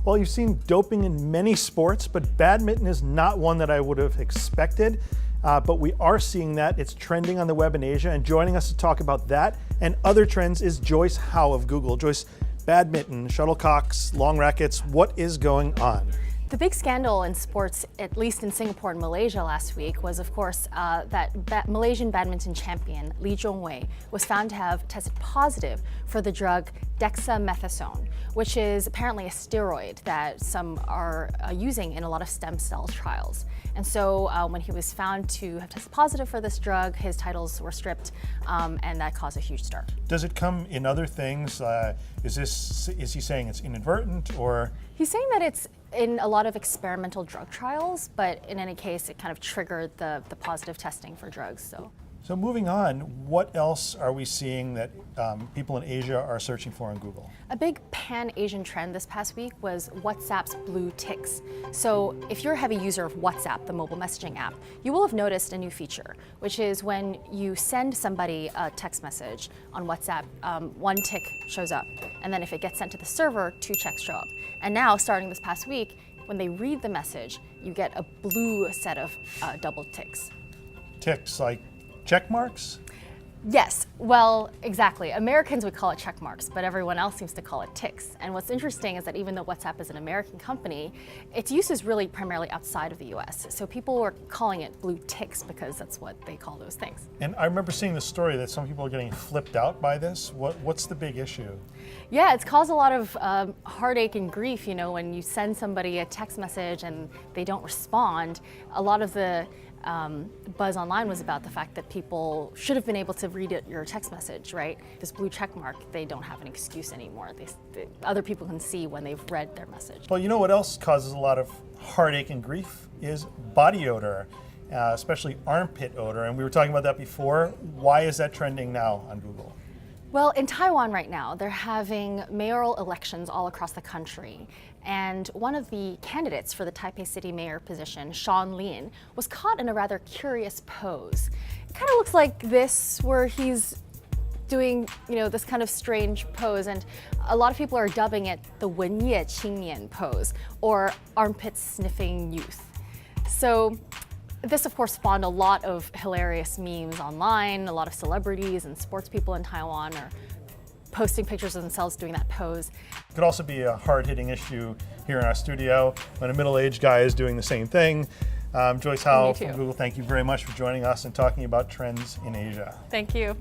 Well, you've seen doping in many sports, but badminton is not one that I would have expected. But we are seeing that. It's trending on the web in Asia. And joining us to talk about that and other trends is Joyce Howe of Google. Joyce, badminton, shuttlecocks, long rackets, what is going on? The big scandal in sports, at least in Singapore and Malaysia last week, was of course that Malaysian badminton champion Lee Zhongwei was found to have tested positive for the drug dexamethasone, which is apparently a steroid that some are using in a lot of stem cell trials. And so when he was found to have tested positive for this drug, his titles were stripped, and that caused a huge stir. Does it come in other things? Is he saying it's inadvertent, or? He's saying that it's in a lot of experimental drug trials, but in any case, it kind of triggered the positive testing for drugs. So moving on, what else are we seeing that people in Asia are searching for on Google? A big pan-Asian trend this past week was WhatsApp's blue ticks. So if you're a heavy user of WhatsApp, the mobile messaging app, you will have noticed a new feature, which is when you send somebody a text message on WhatsApp, one tick shows up. And then if it gets sent to the server, two checks show up. And now, starting this past week, when they read the message, you get a blue set of double ticks. Ticks like check marks? Yes, well, exactly. Americans would call it check marks, but everyone else seems to call it ticks. And what's interesting is that even though WhatsApp is an American company, its use is really primarily outside of the US. So people were calling it blue ticks because that's what they call those things. And I remember seeing the story that some people are getting flipped out by this. What's the big issue? Yeah, it's caused a lot of heartache and grief, you know, when you send somebody a text message and they don't respond. A lot of the buzz online was about the fact that people should have been able to read your text message, right? This blue check mark, they don't have an excuse anymore. Other people can see when they've read their message. Well, you know what else causes a lot of heartache and grief is body odor, especially armpit odor. And we were talking about that before. Why is that trending now on Google? Well, in Taiwan right now, they're having mayoral elections all across the country. And one of the candidates for the Taipei City Mayor position, Sean Lin, was caught in a rather curious pose. It kind of looks like this, where he's doing, you know, this kind of strange pose. And a lot of people are dubbing it the 文业青年 pose, or armpit sniffing youth. So this, of course, spawned a lot of hilarious memes online. A lot of celebrities and sports people in Taiwan are posting pictures of themselves doing that pose. It could also be a hard-hitting issue here in our studio when a middle-aged guy is doing the same thing. Joyce Howe from Google, thank you very much for joining us and talking about trends in Asia. Thank you.